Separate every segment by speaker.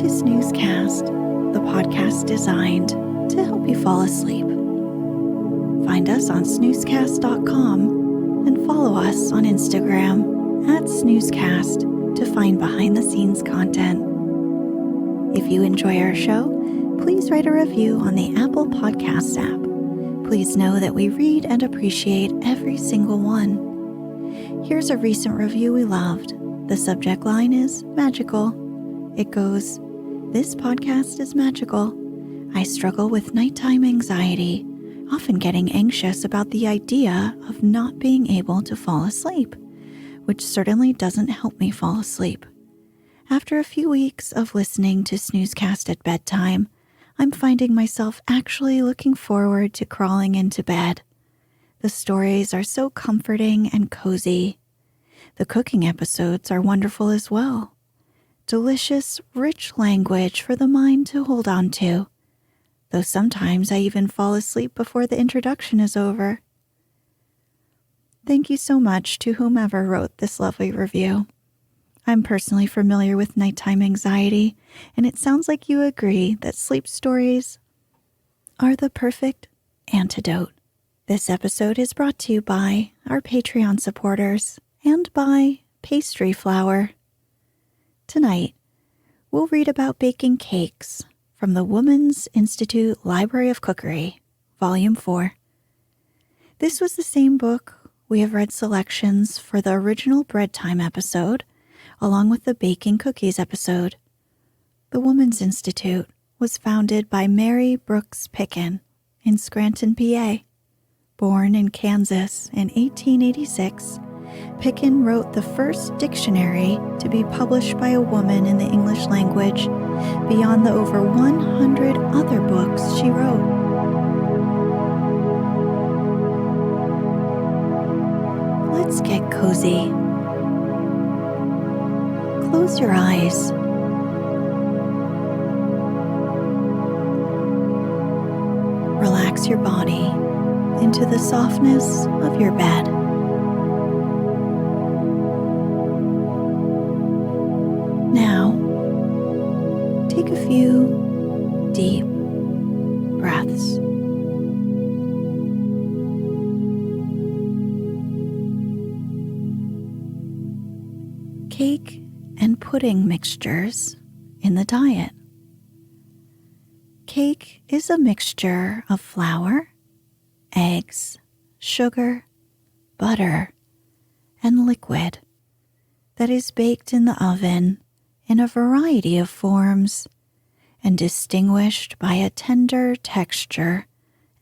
Speaker 1: to Snoozecast, the podcast designed to help you fall asleep. Find us on snoozecast.com and follow us on Instagram @Snoozecast to find behind-the-scenes content. If you enjoy our show, please write a review on the Apple Podcasts app. Please know that we read and appreciate every single one. Here's a recent review we loved. The subject line is magical. It goes, "This podcast is magical. I struggle with nighttime anxiety, often getting anxious about the idea of not being able to fall asleep, which certainly doesn't help me fall asleep. After a few weeks of listening to Snoozecast at bedtime, I'm finding myself actually looking forward to crawling into bed. The stories are so comforting and cozy. The cooking episodes are wonderful as well. Delicious, rich language for the mind to hold on to, though sometimes I even fall asleep before the introduction is over." Thank you so much to whomever wrote this lovely review. I'm personally familiar with nighttime anxiety, and it sounds like you agree that sleep stories are the perfect antidote. This episode is brought to you by our Patreon supporters and by Pastry Flour. Tonight, we'll read about baking cakes from the Women's Institute Library of Cookery, Volume 4. This was the same book we have read selections for the original Breadtime episode, along with the Baking Cookiezzz episode. The Women's Institute was founded by Mary Brooks Picken in Scranton, PA. Born in Kansas in 1886, Picken wrote the first dictionary to be published by a woman in the English language, beyond the over 100 other books she wrote. Let's get cozy. Close your eyes. Relax your body into the softness of your bed. Now, take a few deep breaths. Cake and pudding mixtures in the diet. Cake is a mixture of flour, eggs, sugar, butter, and liquid that is baked in the oven in a variety of forms and distinguished by a tender texture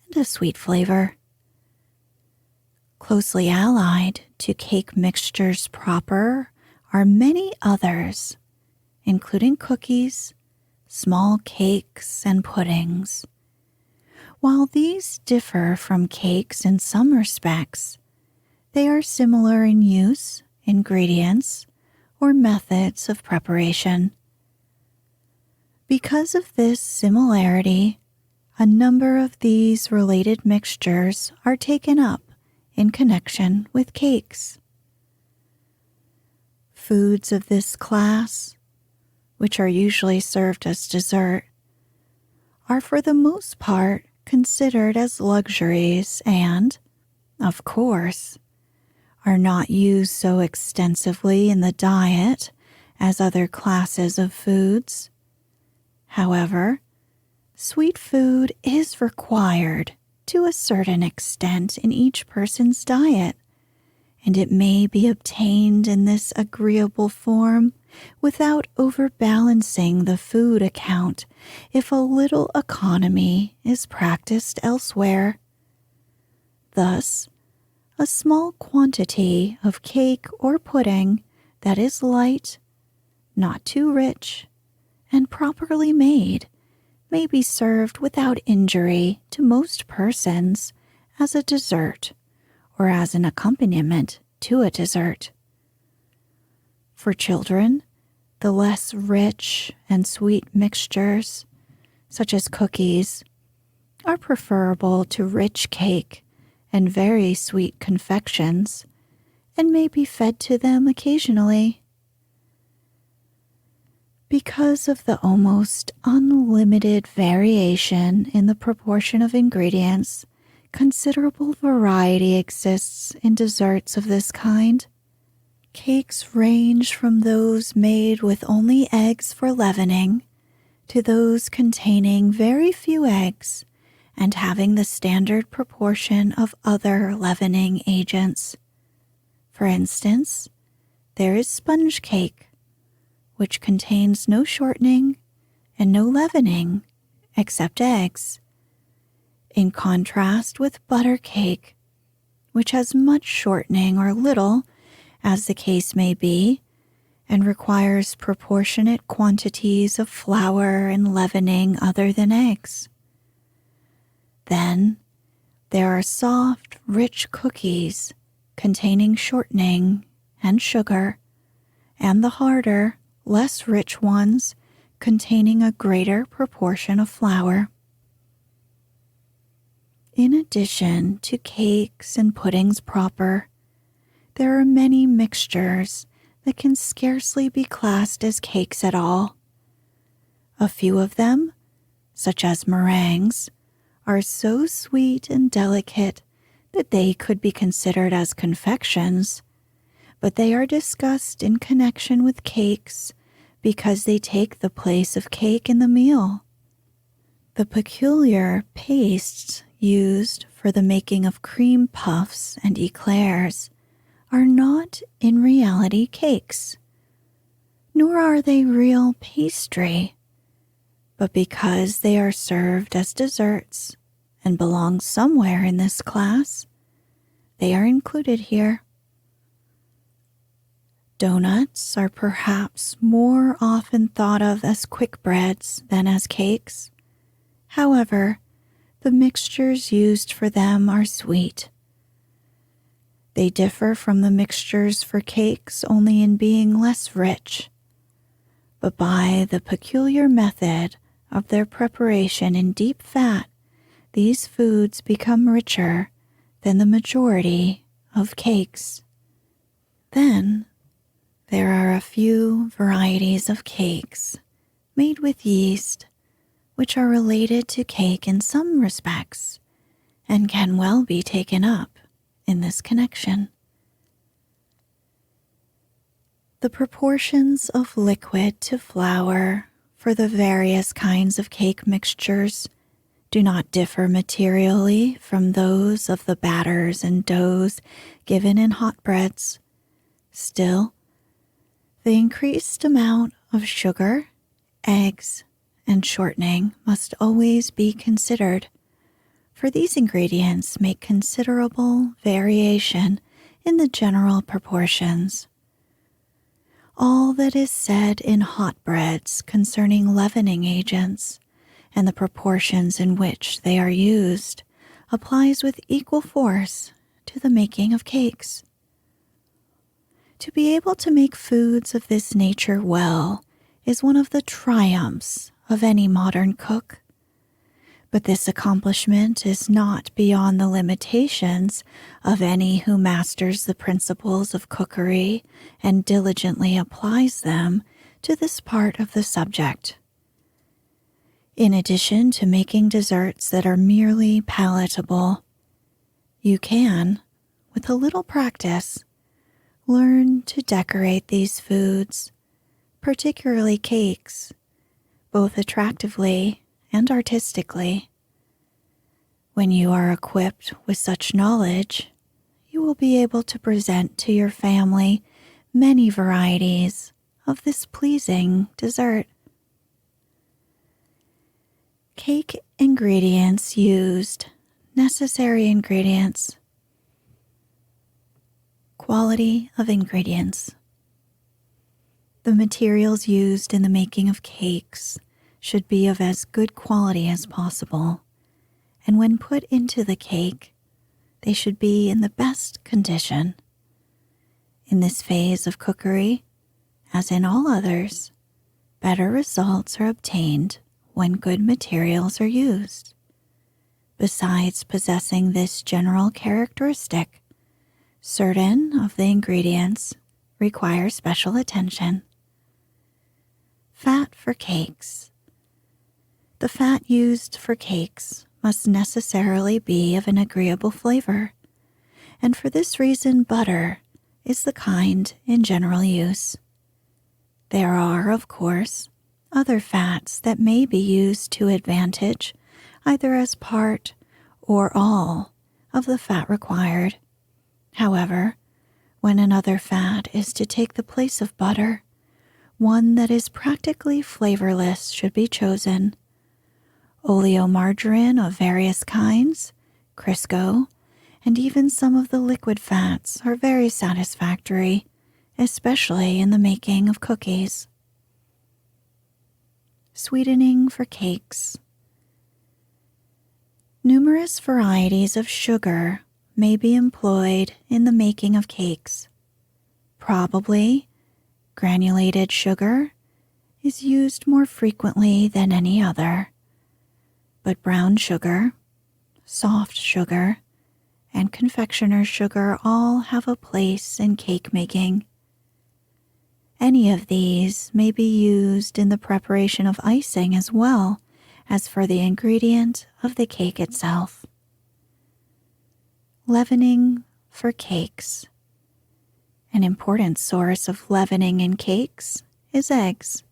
Speaker 1: and a sweet flavor. Closely allied to cake mixtures proper are many others, including cookies, small cakes, and puddings. While these differ from cakes in some respects, they are similar in use, ingredients, or methods of preparation. Because of this similarity, a number of these related mixtures are taken up in connection with cakes. Foods of this class, which are usually served as dessert, are for the most part considered as luxuries and, of course, are not used so extensively in the diet as other classes of foods. However, sweet food is required to a certain extent in each person's diet, and it may be obtained in this agreeable form without overbalancing the food account if a little economy is practiced elsewhere. Thus, a small quantity of cake or pudding that is light, not too rich, and properly made may be served without injury to most persons as a dessert or as an accompaniment to a dessert. For children, the less rich and sweet mixtures, such as cookies, are preferable to rich cake and very sweet confections, and may be fed to them occasionally. Because of the almost unlimited variation in the proportion of ingredients, considerable variety exists in desserts of this kind. Cakes range from those made with only eggs for leavening to those containing very few eggs and having the standard proportion of other leavening agents. For instance, there is sponge cake, which contains no shortening and no leavening except eggs, in contrast with butter cake, which has much shortening or little, as the case may be, and requires proportionate quantities of flour and leavening other than eggs. Then there are soft, rich cookies containing shortening and sugar, and the harder, less rich ones containing a greater proportion of flour. In addition to cakes and puddings proper, there are many mixtures that can scarcely be classed as cakes at all. A few of them, such as meringues, are so sweet and delicate that they could be considered as confections, but they are discussed in connection with cakes because they take the place of cake in the meal. The peculiar pastes used for the making of cream puffs and eclairs are not in reality cakes, nor are they real pastry, but because they are served as desserts and belong somewhere in this class, they are included here. Doughnuts are perhaps more often thought of as quick breads than as cakes. However, the mixtures used for them are sweet. They differ from the mixtures for cakes only in being less rich, but by the peculiar method of their preparation in deep fat, these foods become richer than the majority of cakes. Then there are a few varieties of cakes made with yeast, which are related to cake in some respects and can well be taken up in this connection. The proportions of liquid to flour for the various kinds of cake mixtures do not differ materially from those of the batters and doughs given in hot breads. Still, the increased amount of sugar, eggs, and shortening must always be considered, for these ingredients make considerable variation in the general proportions. All that is said in hot breads concerning leavening agents and the proportions in which they are used applies with equal force to the making of cakes. To be able to make foods of this nature well is one of the triumphs of any modern cook. But this accomplishment is not beyond the limitations of any who masters the principles of cookery and diligently applies them to this part of the subject. In addition to making desserts that are merely palatable, you can, with a little practice, learn to decorate these foods, particularly cakes, both attractively and artistically. When you are equipped with such knowledge, you will be able to present to your family many varieties of this pleasing dessert. Cake ingredients used. Necessary ingredients. Quality of ingredients. The materials used in the making of cakes should be of as good quality as possible, and when put into the cake, they should be in the best condition. In this phase of cookery, as in all others, better results are obtained when good materials are used. Besides possessing this general characteristic, certain of the ingredients require special attention. Fat for cakes. The fat used for cakes must necessarily be of an agreeable flavor, and for this reason butter is the kind in general use. There are, of course, other fats that may be used to advantage, either as part or all of the fat required. However, when another fat is to take the place of butter, one that is practically flavorless should be chosen. Oleomargarine of various kinds, Crisco, and even some of the liquid fats are very satisfactory, especially in the making of cookies. Sweetening for cakes. Numerous varieties of sugar may be employed in the making of cakes. Probably, granulated sugar is used more frequently than any other, but brown sugar, soft sugar, and confectioner's sugar all have a place in cake making. Any of these may be used in the preparation of icing as well as for the ingredient of the cake itself. Leavening for cakes. An important source of leavening in cakes is eggs.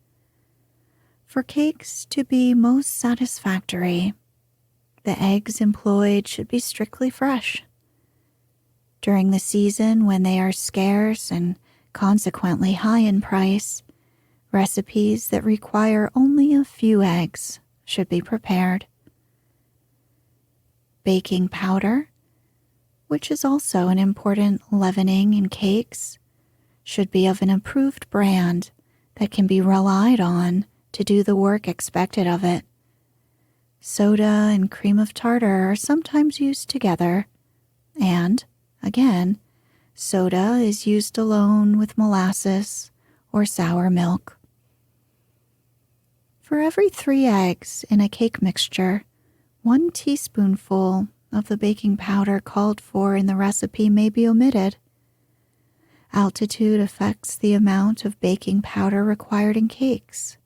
Speaker 1: For cakes to be most satisfactory, the eggs employed should be strictly fresh. During the season when they are scarce and consequently high in price, recipes that require only a few eggs should be prepared. Baking powder, which is also an important leavening in cakes, should be of an approved brand that can be relied on to do the work expected of it. Soda and cream of tartar are sometimes used together, and, again, soda is used alone with molasses or sour milk. For every 3 eggs in a cake mixture, 1 teaspoonful of the baking powder called for in the recipe may be omitted. Altitude affects the amount of baking powder required in cakes.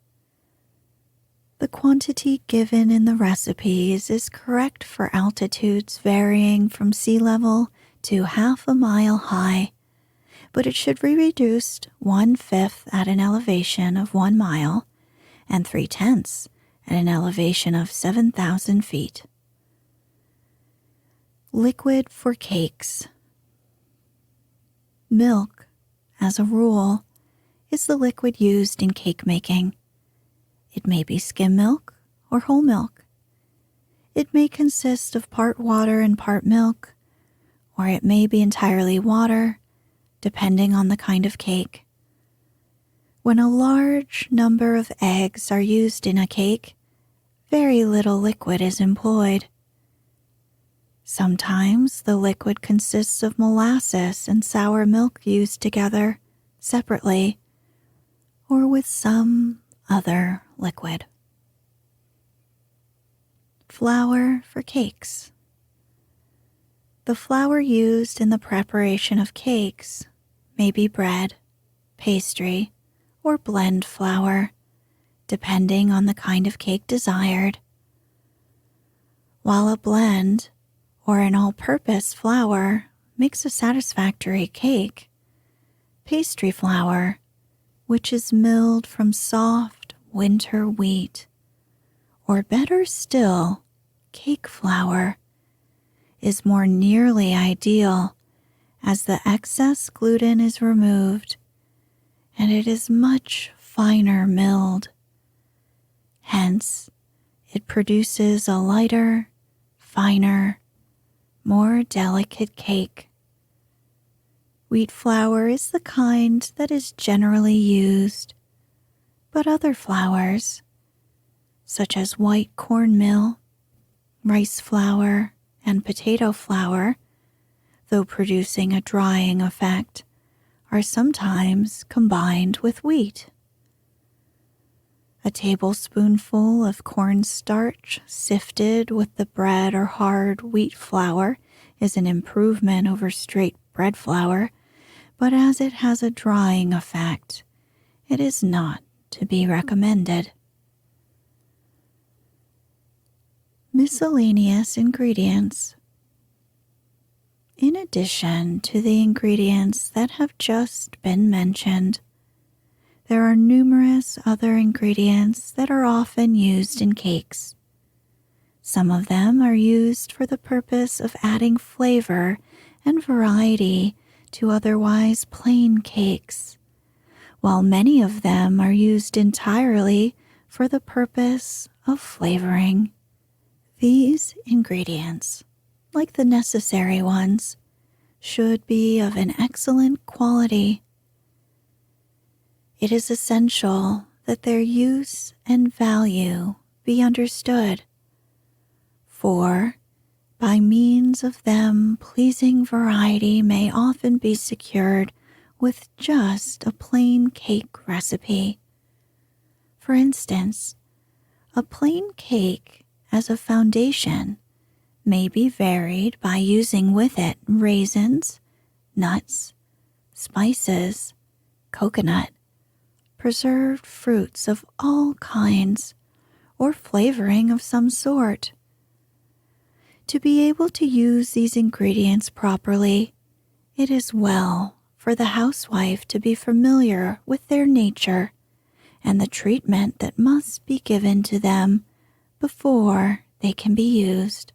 Speaker 1: The quantity given in the recipes is correct for altitudes varying from sea level to half a mile high, but it should be reduced 1/5 at an elevation of 1 mile and 3/10 at an elevation of 7,000 feet. Liquid for cakes. Milk, as a rule, is the liquid used in cake making. It may be skim milk or whole milk. It may consist of part water and part milk, or it may be entirely water, depending on the kind of cake. When a large number of eggs are used in a cake, very little liquid is employed. Sometimes the liquid consists of molasses and sour milk used together, separately, or with some other liquid. Flour for cakes. The flour used in the preparation of cakes may be bread, pastry, or blend flour, depending on the kind of cake desired. While a blend or an all-purpose flour makes a satisfactory cake, pastry flour, which is milled from soft winter wheat, or better still, cake flour, is more nearly ideal as the excess gluten is removed and it is much finer milled. Hence, it produces a lighter, finer, more delicate cake. Wheat flour is the kind that is generally used, but other flours, such as white cornmeal, rice flour, and potato flour, though producing a drying effect, are sometimes combined with wheat. A tablespoonful of cornstarch sifted with the bread or hard wheat flour is an improvement over straight bread flour, but as it has a drying effect, it is not to be recommended. Miscellaneous ingredients. In addition to the ingredients that have just been mentioned, there are numerous other ingredients that are often used in cakes. Some of them are used for the purpose of adding flavor and variety to otherwise plain cakes, while many of them are used entirely for the purpose of flavoring. These ingredients, like the necessary ones, should be of an excellent quality. It is essential that their use and value be understood, for by means of them pleasing variety may often be secured with just a plain cake recipe. For instance, a plain cake as a foundation may be varied by using with it raisins, nuts, spices, coconut, preserved fruits of all kinds, or flavoring of some sort. To be able to use these ingredients properly, it is well for the housewife to be familiar with their nature and the treatment that must be given to them before they can be used.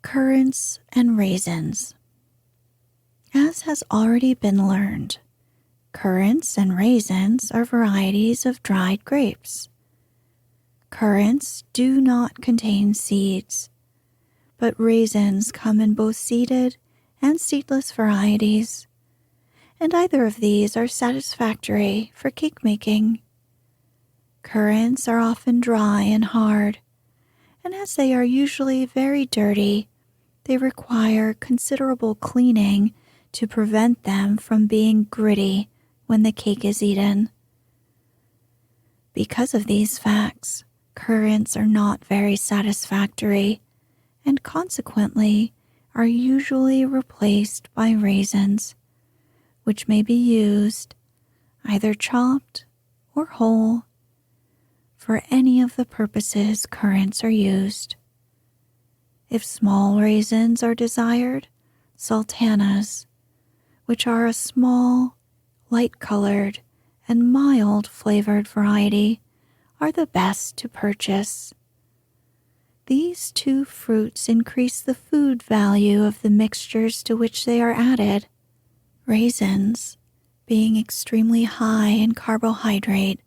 Speaker 1: Currants and raisins. As has already been learned, currants and raisins are varieties of dried grapes. Currants do not contain seeds, but raisins come in both seeded and seedless varieties, and either of these are satisfactory for cake making. Currants are often dry and hard, and as they are usually very dirty, they require considerable cleaning to prevent them from being gritty when the cake is eaten. Because of these facts, currants are not very satisfactory and consequently are usually replaced by raisins, which may be used, either chopped or whole, for any of the purposes currants are used. If small raisins are desired, sultanas, which are a small, light-colored, and mild-flavored variety, are the best to purchase. These two fruits increase the food value of the mixtures to which they are added. Raisins, being extremely high in carbohydrate,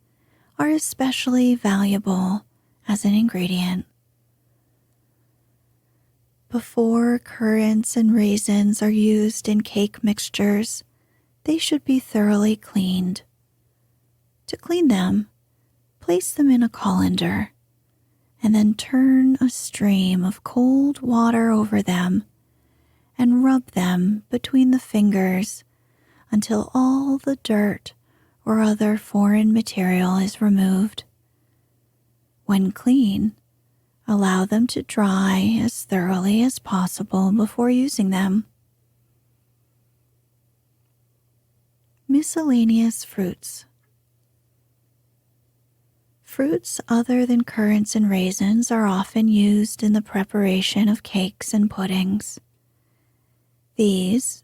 Speaker 1: are especially valuable as an ingredient. Before currants and raisins are used in cake mixtures, they should be thoroughly cleaned. To clean them, place them in a colander, and then turn a stream of cold water over them and rub them between the fingers until all the dirt or other foreign material is removed. When clean, allow them to dry as thoroughly as possible before using them. Miscellaneous fruits. Fruits other than currants and raisins are often used in the preparation of cakes and puddings. These,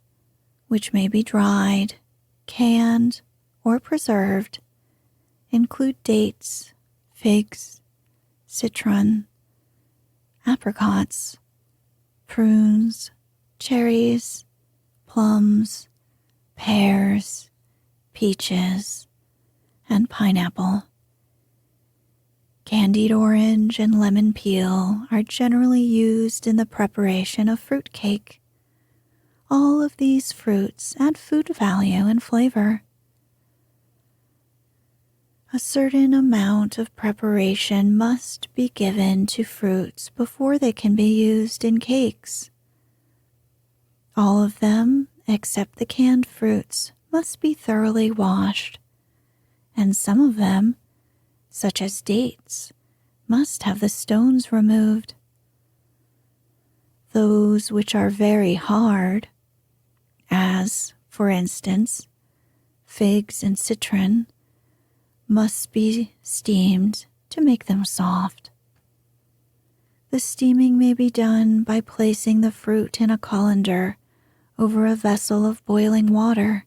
Speaker 1: which may be dried, canned, or preserved, include dates, figs, citron, apricots, prunes, cherries, plums, pears, peaches, and pineapple. Candied orange and lemon peel are generally used in the preparation of fruit cake. All of these fruits add food value and flavor. A certain amount of preparation must be given to fruits before they can be used in cakes. All of them, except the canned fruits, must be thoroughly washed, and some of them, such as dates, must have the stones removed. Those which are very hard, as, for instance, figs, and citron must be steamed to make them soft. The steaming may be done by placing the fruit in a colander over a vessel of boiling water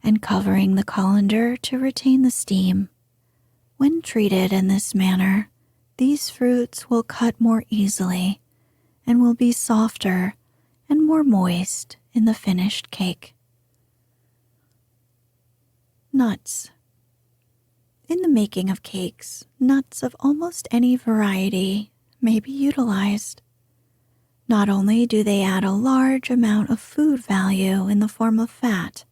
Speaker 1: and covering the colander to retain the steam. When treated in this manner, these fruits will cut more easily and will be softer and more moist in the finished cake. Nuts. In the making of cakes, nuts of almost any variety may be utilized. Not only do they add a large amount of food value in the form of fat,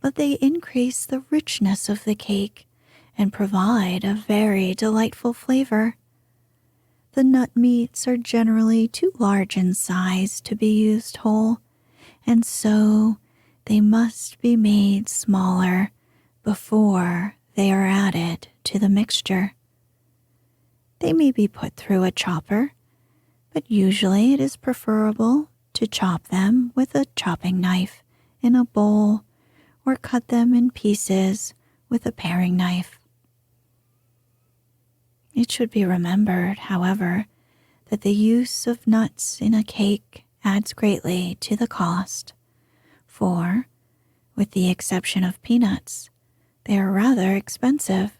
Speaker 1: but they increase the richness of the cake and provide a very delightful flavor. The nut meats are generally too large in size to be used whole, and so they must be made smaller before they are added to the mixture. They may be put through a chopper, but usually it is preferable to chop them with a chopping knife in a bowl or cut them in pieces with a paring knife. It should be remembered, however, that the use of nuts in a cake adds greatly to the cost, for, with the exception of peanuts, they are rather expensive,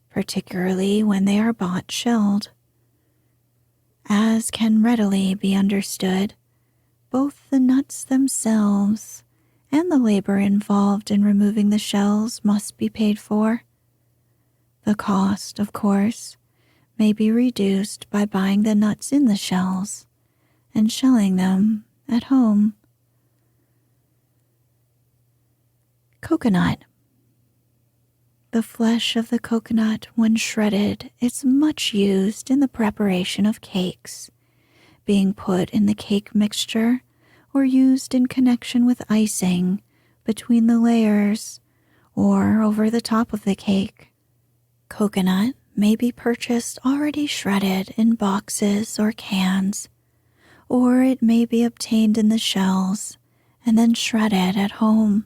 Speaker 1: particularly when they are bought shelled. As can readily be understood, both the nuts themselves and the labor involved in removing the shells must be paid for. The cost, of course, may be reduced by buying the nuts in the shells and shelling them at home. Coconut. The flesh of the coconut, when shredded, is much used in the preparation of cakes, being put in the cake mixture or used in connection with icing between the layers or over the top of the cake. Coconut may be purchased already shredded in boxes or cans, or it may be obtained in the shells and then shredded at home.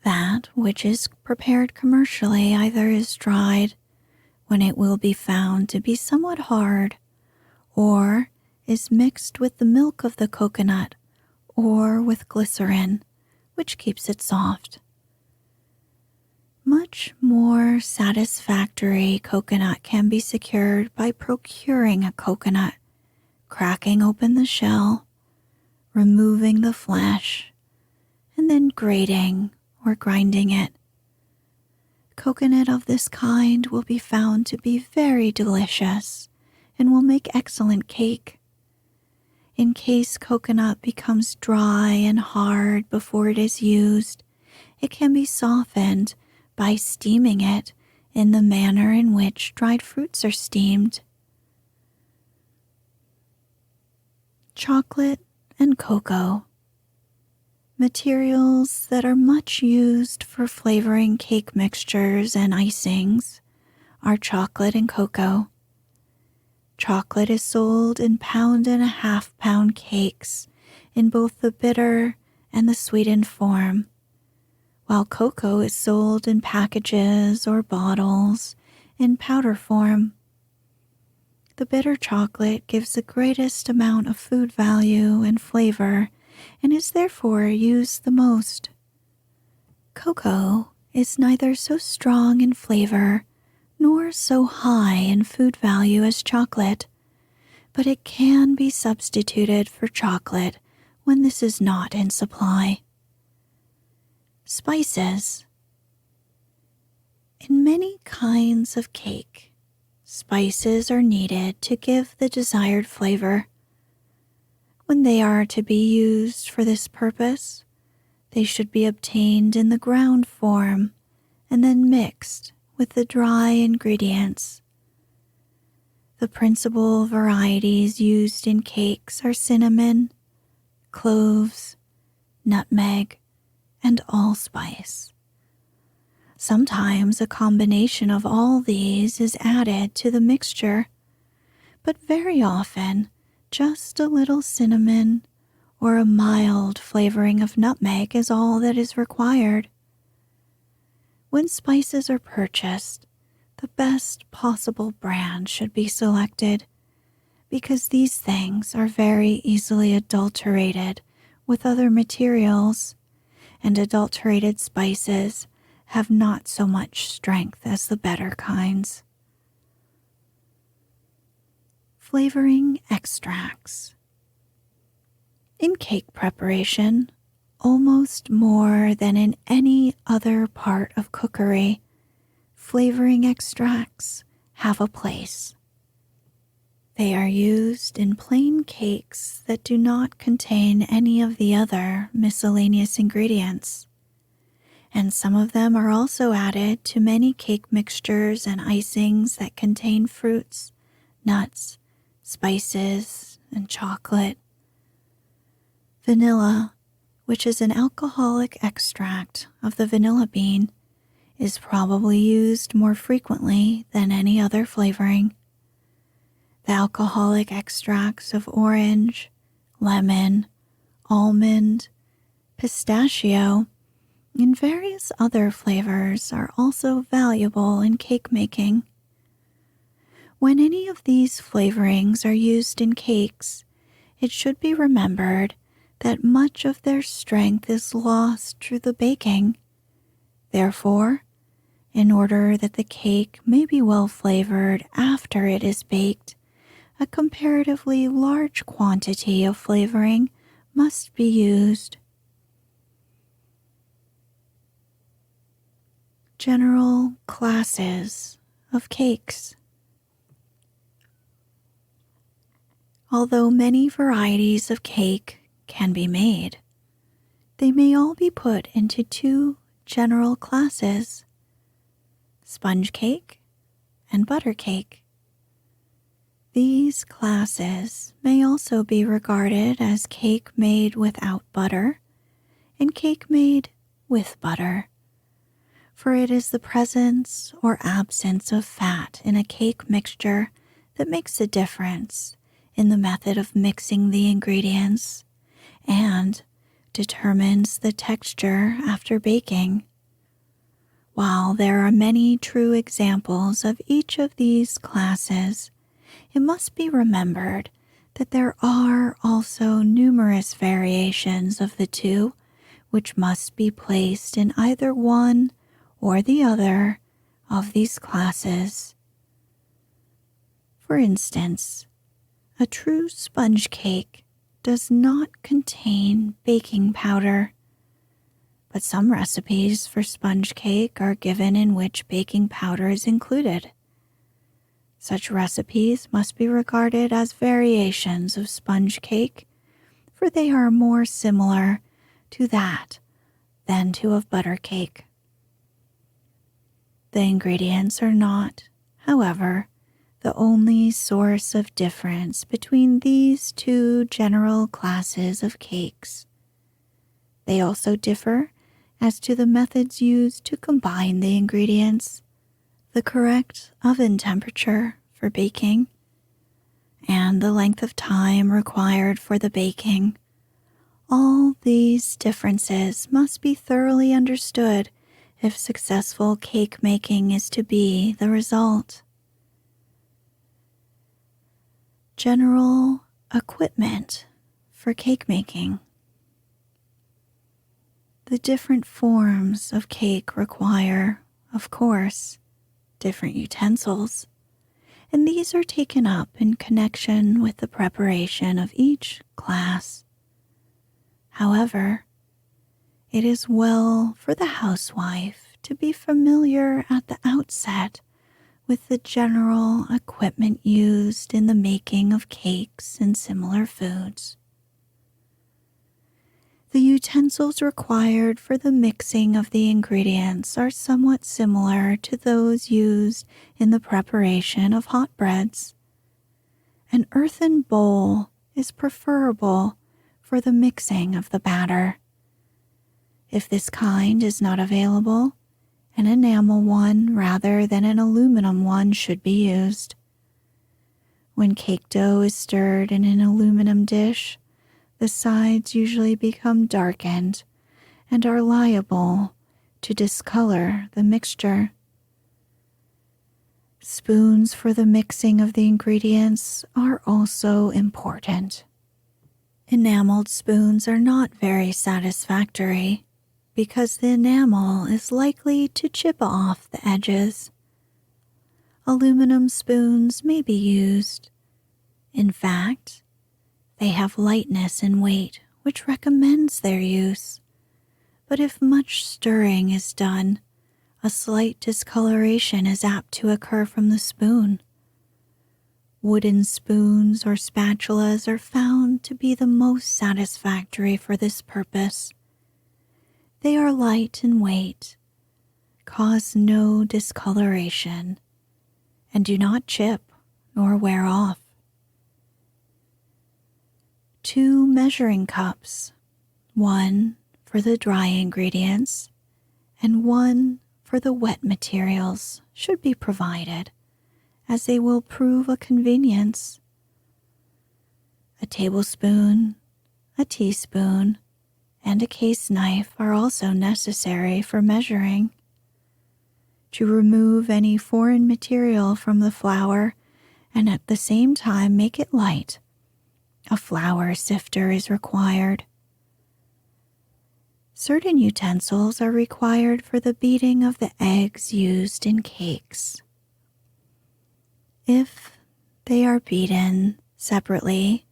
Speaker 1: That which is prepared commercially either is dried, when it will be found to be somewhat hard, or is mixed with the milk of the coconut or with glycerin, which keeps it soft. Much more satisfactory coconut can be secured by procuring a coconut, cracking open the shell, removing the flesh, and then grating or grinding it. Coconut of this kind will be found to be very delicious and will make excellent cake. In case coconut becomes dry and hard before it is used, it can be softened by steaming it in the manner in which dried fruits are steamed. Chocolate and cocoa. Materials that are much used for flavoring cake mixtures and icings are chocolate and cocoa. Chocolate is sold in 1.5 pound cakes in both the bitter and the sweetened form, while cocoa is sold in packages or bottles in powder form. The bitter chocolate gives the greatest amount of food value and flavor and is therefore used the most. Cocoa is neither so strong in flavor nor so high in food value as chocolate, but it can be substituted for chocolate when this is not in supply. Spices. In many kinds of cake, spices are needed to give the desired flavor. When they are to be used for this purpose, they should be obtained in the ground form and then mixed with the dry ingredients. The principal varieties used in cakes are cinnamon, cloves, nutmeg, and allspice. Sometimes a combination of all these is added to the mixture, but very often just a little cinnamon or a mild flavoring of nutmeg is all that is required. When spices are purchased, the best possible brand should be selected because these things are very easily adulterated with other materials, and adulterated spices have not so much strength as the better kinds. Flavoring extracts. In cake preparation, almost more than in any other part of cookery, flavoring extracts have a place. They are used in plain cakes that do not contain any of the other miscellaneous ingredients, and some of them are also added to many cake mixtures and icings that contain fruits, nuts, spices, and chocolate. Vanilla, which is an alcoholic extract of the vanilla bean, is probably used more frequently than any other flavoring. The alcoholic extracts of orange, lemon, almond, pistachio, and various other flavors are also valuable in cake making. When any of these flavorings are used in cakes, it should be remembered that much of their strength is lost through the baking. Therefore, in order that the cake may be well flavored after it is baked, a comparatively large quantity of flavoring must be used. General classes of cakes. Although many varieties of cake can be made, they may all be put into two general classes: sponge cake and butter cake. These classes may also be regarded as cake made without butter and cake made with butter, for it is the presence or absence of fat in a cake mixture that makes a difference in the method of mixing the ingredients and determines the texture after baking. While there are many true examples of each of these classes, it must be remembered that there are also numerous variations of the two which must be placed in either one or the other of these classes. For instance, a true sponge cake does not contain baking powder, but some recipes for sponge cake are given in which baking powder is included. Such recipes must be regarded as variations of sponge cake, for they are more similar to that than to of butter cake. The ingredients are not, however, the only source of difference between these two general classes of cakes. They also differ as to the methods used to combine the ingredients, the correct oven temperature for baking, and the length of time required for the baking. All these differences must be thoroughly understood if successful cake making is to be the result. General equipment for cake making. The different forms of cake require, of course, different utensils, and these are taken up in connection with the preparation of each class. However, it is well for the housewife to be familiar at the outset with the general equipment used in the making of cakes and similar foods. The utensils required for the mixing of the ingredients are somewhat similar to those used in the preparation of hot breads. An earthen bowl is preferable for the mixing of the batter. If this kind is not available, an enamel one rather than an aluminum one should be used. When cake dough is stirred in an aluminum dish, the sides usually become darkened and are liable to discolor the mixture. Spoons for the mixing of the ingredients are also important. Enameled spoons are not very satisfactory because the enamel is likely to chip off the edges. Aluminum spoons may be used. In fact, they have lightness in weight, which recommends their use. But if much stirring is done, a slight discoloration is apt to occur from the spoon. Wooden spoons or spatulas are found to be the most satisfactory for this purpose. They are light in weight, cause no discoloration, and do not chip nor wear off. 2 measuring cups, 1 for the dry ingredients and 1 for the wet materials, should be provided, as they will prove a convenience. A tablespoon, a teaspoon, and a case knife are also necessary for measuring. To remove any foreign material from the flour and at the same time make it light, a flour sifter is required. Certain utensils are required for the beating of the eggs used in cakes. If they are beaten separately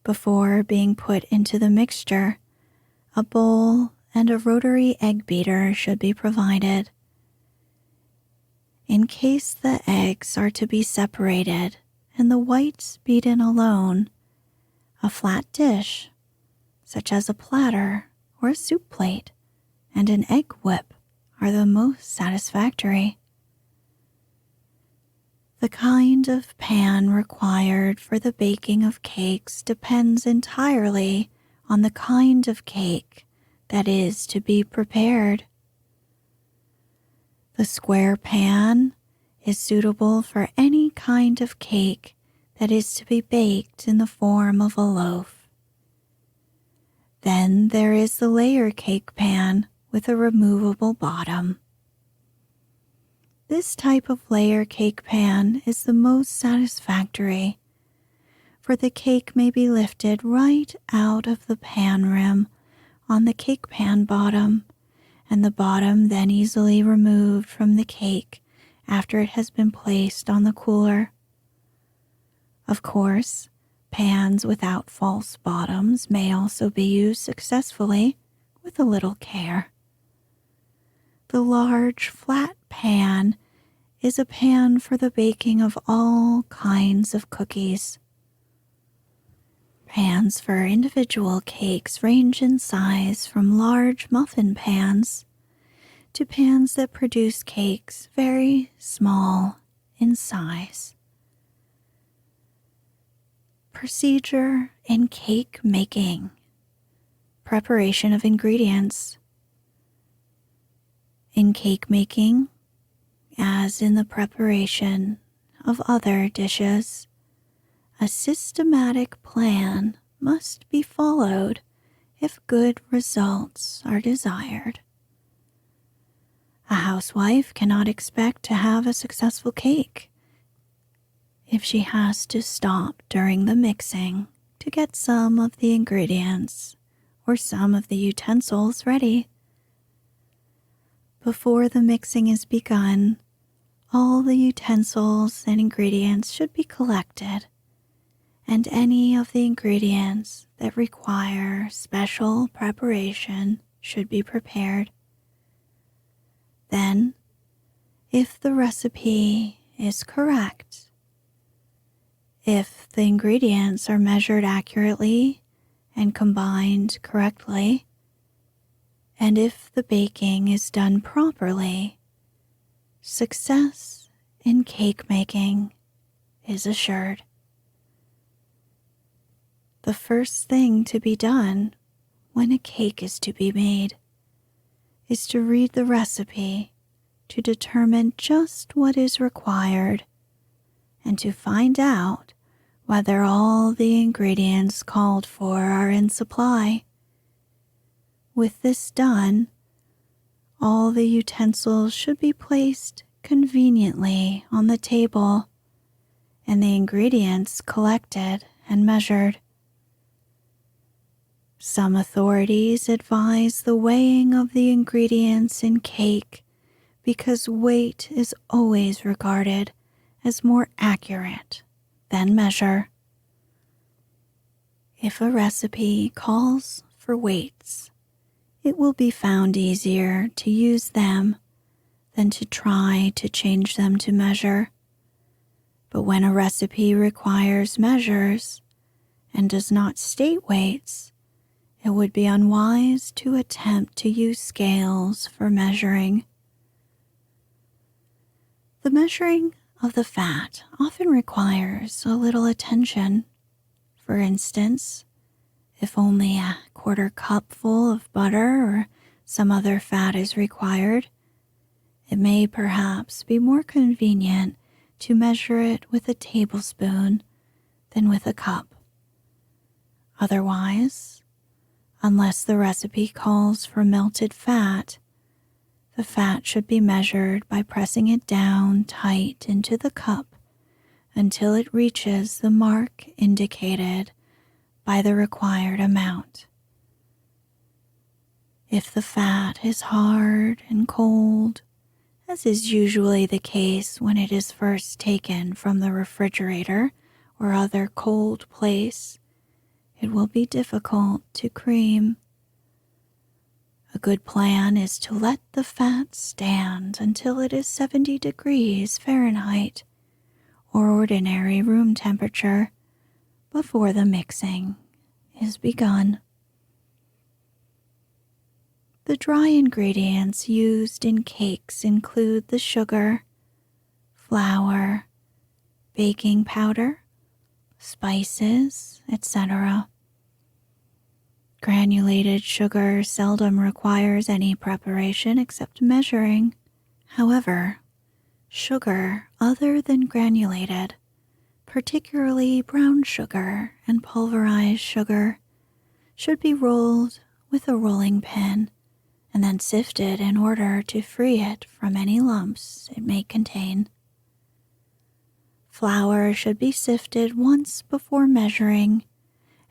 Speaker 1: before being put into the mixture, a bowl and a rotary egg beater should be provided. In case the eggs are to be separated and the whites beaten alone, a flat dish, such as a platter or a soup plate, and an egg whip are the most satisfactory. The kind of pan required for the baking of cakes depends entirely on the kind of cake that is to be prepared. The square pan is suitable for any kind of cake that is to be baked in the form of a loaf. Then there is the layer cake pan with a removable bottom. This type of layer cake pan is the most satisfactory, for the cake may be lifted right out of the pan rim on the cake pan bottom, and the bottom then easily removed from the cake after it has been placed on the cooler. Of course, pans without false bottoms may also be used successfully with a little care. The large flat pan is a pan for the baking of all kinds of cookies. Pans for individual cakes range in size from large muffin pans to pans that produce cakes very small in size. Procedure in cake making. Preparation of ingredients. In cake making, as in the preparation of other dishes, a systematic plan must be followed if good results are desired. A housewife cannot expect to have a successful cake if she has to stop during the mixing to get some of the ingredients or some of the utensils ready. Before the mixing is begun, all the utensils and ingredients should be collected, and any of the ingredients that require special preparation should be prepared. Then, if the recipe is correct, if the ingredients are measured accurately and combined correctly, and if the baking is done properly, success in cake making is assured. The first thing to be done when a cake is to be made is to read the recipe to determine just what is required and to find out whether all the ingredients called for are in supply. With this done, All the utensils should be placed conveniently on the table and the ingredients collected and measured. Some authorities advise the weighing of the ingredients in cake because weight is always regarded as more accurate than measure. If a recipe calls for weights, it will be found easier to use them than to try to change them to measure. But when a recipe requires measures and does not state weights, it would be unwise to attempt to use scales for measuring. The measuring of the fat often requires a little attention. For instance, if only a quarter cup full of butter or some other fat is required, it may perhaps be more convenient to measure it with a tablespoon than with a cup. Otherwise, unless the recipe calls for melted fat, the fat should be measured by pressing it down tight into the cup until it reaches the mark indicated by the required amount. If the fat is hard and cold, as is usually the case when it is first taken from the refrigerator or other cold place, it will be difficult to cream. A good plan is to let the fat stand until it is 70 degrees Fahrenheit or ordinary room temperature before the mixing is begun. The dry ingredients used in cakes include the sugar, flour, baking powder, spices, etc. Granulated sugar seldom requires any preparation except measuring. However, sugar other than granulated, particularly brown sugar and pulverized sugar, should be rolled with a rolling pin and then sifted in order to free it from any lumps it may contain. Flour should be sifted once before measuring,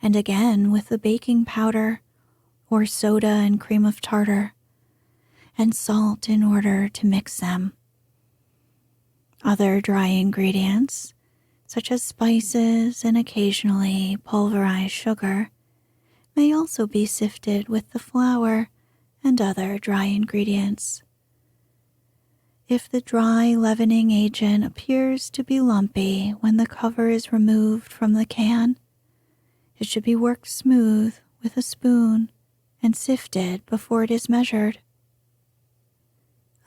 Speaker 1: and again with the baking powder or soda and cream of tartar, and salt in order to mix them. Other dry ingredients, such as spices and occasionally pulverized sugar, may also be sifted with the flour and other dry ingredients. If the dry leavening agent appears to be lumpy when the cover is removed from the can, it should be worked smooth with a spoon and sifted before it is measured.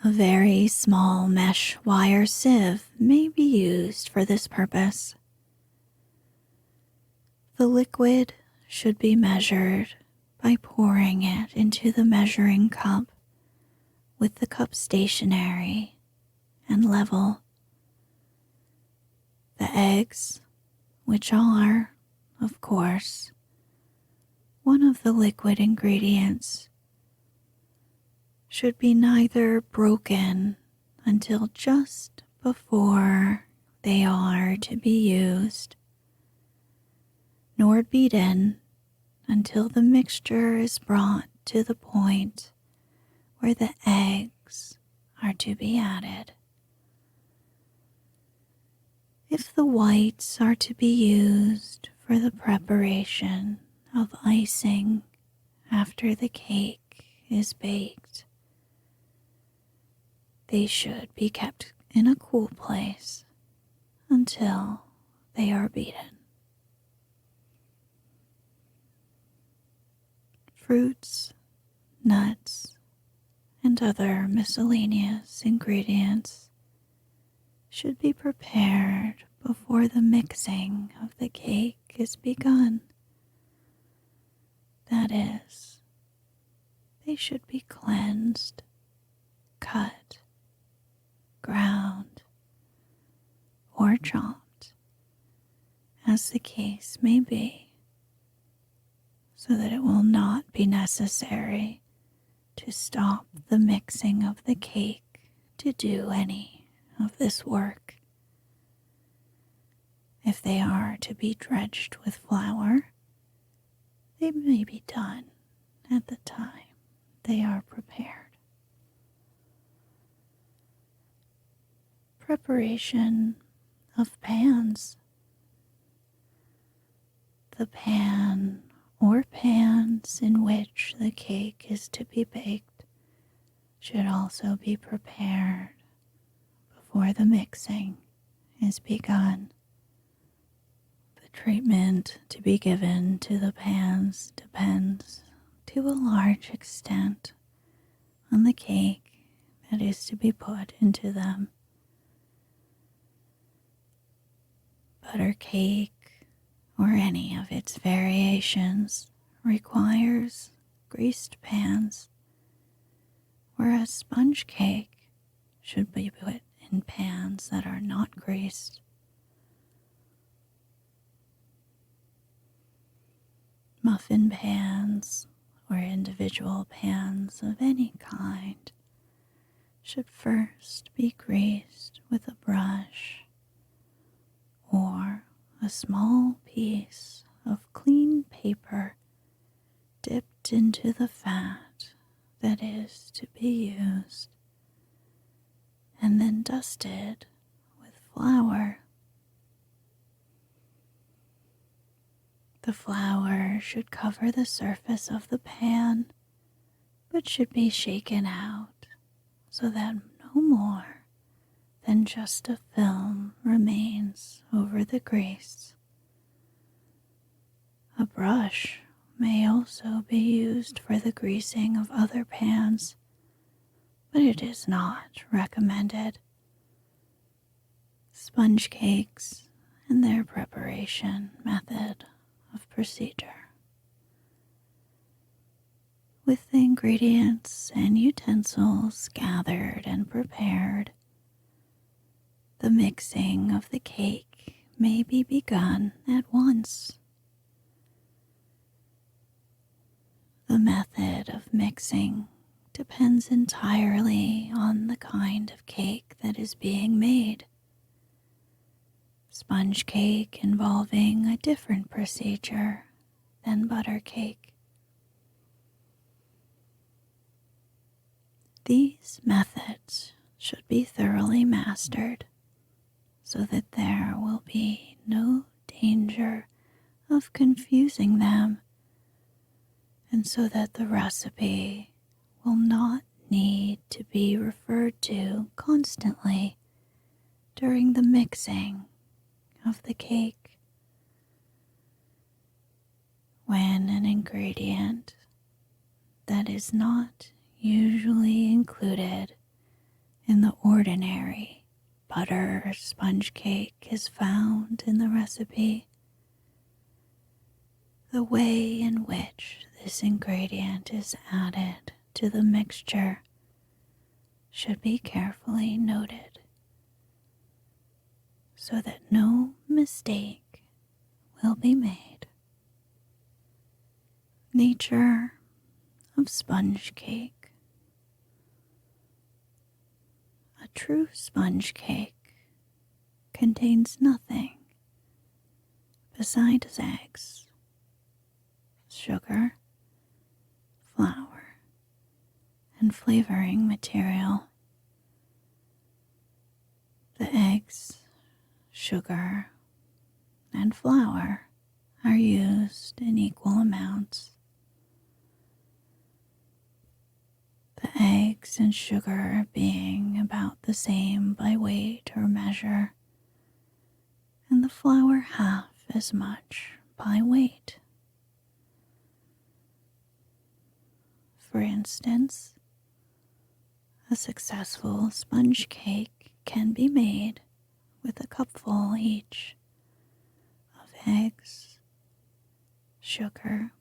Speaker 1: A very small mesh wire sieve may be used for this purpose. The liquid should be measured by pouring it into the measuring cup with the cup stationary and level. The eggs, which are, of course, one of the liquid ingredients, should be neither broken until just before they are to be used, nor beaten until the mixture is brought to the point where the eggs are to be added. If the whites are to be used for the preparation of icing after the cake is baked, they should be kept in a cool place until they are beaten. Fruits, nuts, and other miscellaneous ingredients should be prepared before the mixing of the cake is begun. That is, they should be cleansed, cut, ground, or chopped, as the case may be, so that it will not be necessary to stop the mixing of the cake to do any of this work. If they are to be dredged with flour, they may be done at the time they are prepared. Preparation of pans. The pan or pans in which the cake is to be baked should also be prepared before the mixing is begun. The treatment to be given to the pans depends to a large extent on the cake that is to be put into them. Butter cake or any of its variations requires greased pans, whereas sponge cake should be put in pans that are not greased. Muffin pans or individual pans of any kind should first be greased with a brush or a small piece of clean paper dipped into the fat that is to be used, and then dusted with flour. The flour should cover the surface of the pan, but should be shaken out so that no more than just a film remains over the grease. A brush may also be used for the greasing of other pans, but it is not recommended. Sponge cakes and their preparation method of procedure. With the ingredients and utensils gathered and prepared, the mixing of the cake may be begun at once. The method of mixing depends entirely on the kind of cake that is being made. Sponge cake involving a different procedure than butter cake. These methods should be thoroughly mastered so that there will be no danger of confusing them, and so that the recipe will not need to be referred to constantly during the mixing of the cake. When an ingredient that is not usually included in the ordinary butter or sponge cake is found in the recipe, the way in which this ingredient is added to the mixture should be carefully noted so that no mistake will be made. Nature of sponge cake. A true sponge cake contains nothing besides eggs, sugar, flour, and flavoring material. The eggs, sugar, and flour are used in equal amounts. The eggs and sugar being about the same by weight or measure, and the flour half as much by weight. For instance, a successful sponge cake can be made with a cupful each of eggs, sugar,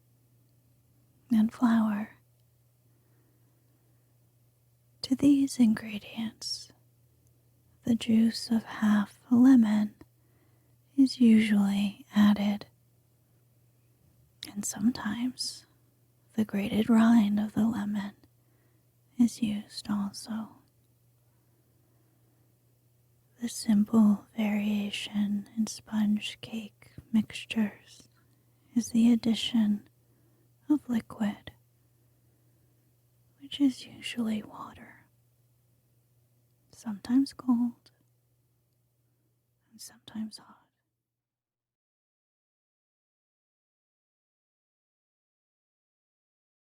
Speaker 1: and flour. To these ingredients, the juice of half a lemon is usually added, and sometimes the grated rind of the lemon is used also. The simple variation in sponge cake mixtures is the addition of liquid, which is usually water, sometimes cold and sometimes hot.